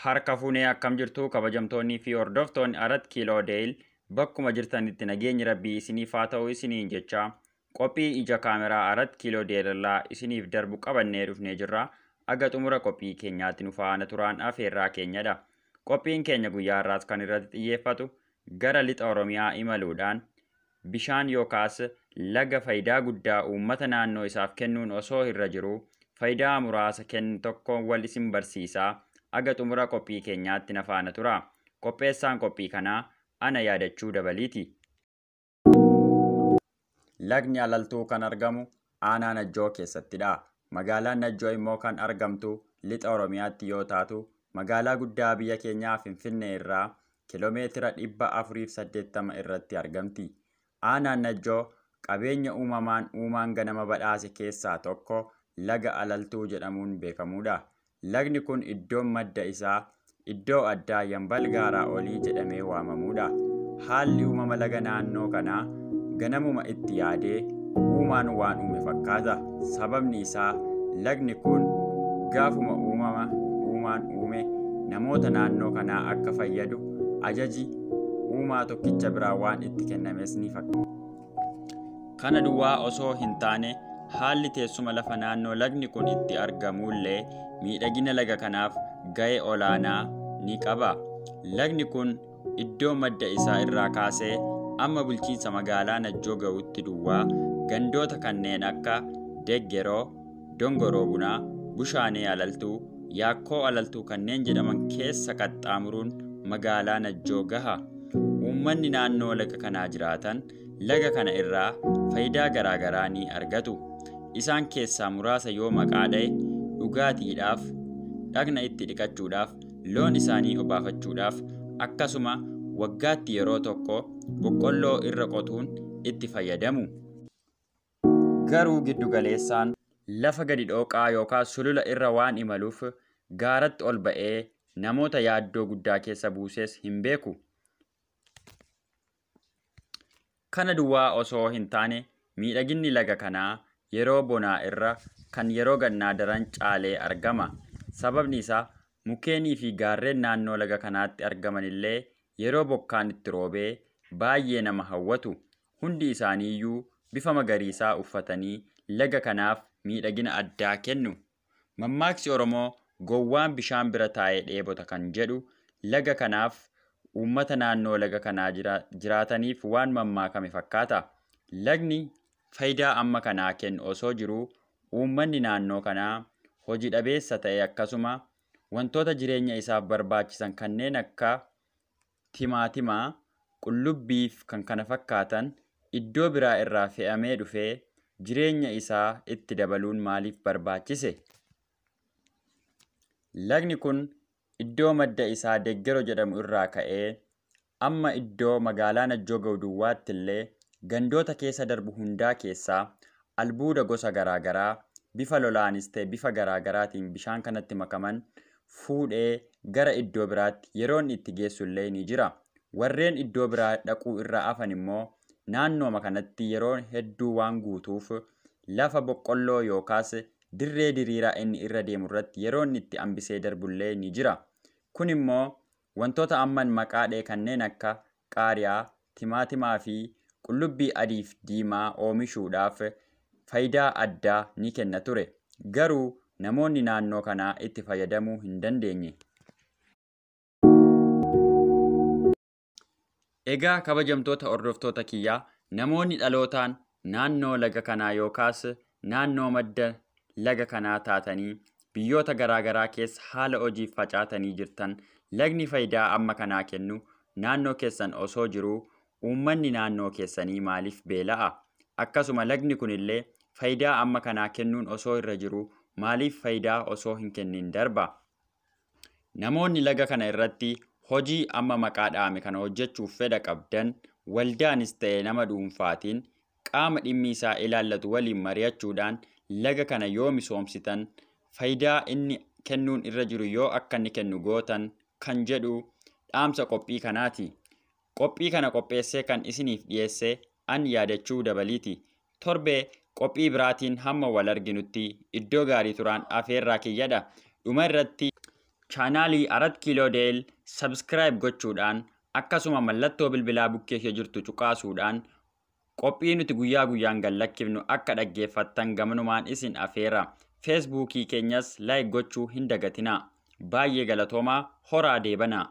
Harka fuunee akkam jirtu kabajamtoonni fi hordoftoonni Arat Kiiloo Deeyil bakkuma jirtanitti nageenyi rabbii isiniif haa ta'u isiniin jecha qophii ija kaameraa Arat Kiiloo Deeyilirraa isiniif darbu qabannee dhufnee jirra. Aga xumura qophii keenyaatti nu faana turaan afeerraa keenyadha. Qophiin keenya guyyaa irraas kan irratti xiyyeeffatu gara lixa Oromiyaa imaluudhaan bishaan yookaas laga faayidaa guddaa uummata naannoo isaaf kennuun osoo irra jiru faayidaa muraasa kennu tokko wal isin barsiisaa. Aga xumura qophii keenyaatti na faana tura. Qopheessaan qophii kanaa ana yaadachuu dabaliiti. Lagni Alaltuu kan argamu aanaa Najjoo keessattidha. Magaalaan Najjoo immoo kan argamtu lixa Oromiyaatti yoo taatu, magaalaa guddaa biyya keenyaa Finfinnee irraa kiiloomeetira 480 irratti argamti. Aanaan Najjoo qabeenya uumaan ganama badhaase keessaa tokko laga Alaltuu jedhamuun beekamudha. Lagni kun iddoon madda isaa iddoo addaa Yambal Gaaraa Olii jedhamee waamamudha. Haalli uumama laga naannoo kanaa ganamuma itti yaadee uumaan waan uume fakkaata. Sababni isaa lagni kun gaafuma uumaan uume namoota naannoo kanaa akka fayyadu ajaji uumaa tokkicha biraa waan itti kennames ni fakkaata. Kana duwwaa osoo hin taane haalli teessuma lafa naannoo lagni kun itti argamullee miidhagina laga kanaaf ga'ee olaanaa ni qaba. Lagni kun iddoo madda isaa irraa kaasee amma bulchiinsa magaalaa Najjoo ga'utti duwwaa gandoota kanneen akka Deggeroo, Dongoroo Bunaa, Bushaanee Alaltuu, Yaakkoo Alaltuu kanneen jedhaman keessa qaxxaamuruun magaalaa Najjoo gaha. Uummanni naannoo laga kanaa jiraatan laga kana irraa faayidaa garaagaraa ni argatu. Isaan keessaa muraasa yoo maqaa dha'e dhugaatiidhaaf, dhagna itti dhiqachuudhaaf, loon isaanii obaafachuudhaaf, akkasuma waggaatti yeroo tokko boqqolloo irra qotuun itti fayyadamu. Garuu giddugaleessaan lafa gadi dhooqaa yookaan sulula irra waan imaluuf gaaratti ol ba'ee namoota yaaddoo guddaa keessa buuses hin beeku. Kana duwwaa osoo hin taane miidhaginni laga kanaa yeroo bonaa irra kan yeroo gannaa daran caalee argama. Sababni isaa mukeenii fi gaarreen naannoo laga kanaatti argaman illee yeroo bokkaan itti roobee baay'ee nama hawwatu. Hundi isaaniiyyuu bifa magariisaa uffatanii laga kanaaf miidhagina addaa kennu. Mammaaksi Oromoo gowwaan bishaan bira taa'ee dheebota kan jedhu laga kanaaf uummata naannoo laga kanaa jiraataniif waan mammaakame fakkaata. Lagni faayidaa amma kanaa kennu osoo jiruu uummanni naannoo kanaa hojii dhabeessa ta'e akkasuma wantoota jireenya isaaf barbaachisan kanneen akka timaatimaa, qullubbiif kan kana fakkaatan iddoo biraa irraa fe'amee dhufee jireenya isaa itti dabaluun maaliif barbaachise? Lagni kun iddoo madda isaa Deggeroo jedhamu irraa ka'ee amma iddoo magaalaa Najjoo ga'u duwwaatti illee gandoota keessa darbu hundaa keessaa albuuda gosa garaagaraa bifa lolaanis ta'e bifa garaagaraatiin bishaan kanatti makaman fuudhee gara iddoo biraatti yeroon itti geessu illee ni jira. Warreen iddoo biraa dhaquu irraa hafan immoo naannooma kanatti yeroo hedduu waan guutuuf lafa boqqolloo yookaas dirree diriiraa inni irra deemu irratti yeroon itti hambisee darbullee ni jira. Kun immoo wantoota amman maqaa dha'e kanneen akka qaariyaa, timaatimaa fi qullubbii adiif diimaa oomishuudhaaf faayidaa addaa ni kenna ture. Garuu namoonni naannoo kanaa itti fayyadamuu hin dandeenye. Egaa kabajamtoota hordoftoota kiyyaa namoonni dhalootaan naannoo laga kanaa yookaas naannoo madda laga kanaa taatanii biyyoota garaagaraa keessa haala hojiif facaatanii jirtan lagni faayidaa amma kanaa kennu naannoo keessan osoo jiruu uummanni naannoo keessanii maaliif beela'a? Akkasuma lagni kunillee faayidaa amma kanaa kennuun osoo irra jiru maaliif faayidaa osoo hin kennin darba? Namoonni laga kana irratti hojii amma maqaa dha'ame kana hojjechuuf fedha qabdan waldaanis ta'e nama dhuunfaatiin qaama dhimmi isaa ilaallatu waliin mari'achuudhaan laga kana yoo misoomsitan faayidaa inni kennuun irra jiru yoo akka inni kennu gootan kan jedhu dhaamsa qophii kanaati. Qophii kana qopheessee kan isiniif dhiyeesse an yaadachuu dabaliiti. Torbee qophii biraatiin hamma wal arginutti iddoo gaarii turaan afeerraa kiyyadha. Dhuma irratti chaanaalii 4 kiiloo deel subscribe gochuudhaan akkasuma mallattoo bilbilaa bukkee kee jirtu cuqaasuudhaan qophii nuti guyyaa guyyaan gallakkifnu akka dhaggeeffattan gamanumaan isin afeera. Feesbuukii keenyas like gochuu hin dagatinaa. Baay'ee galatoomaa, horaa deebanaa.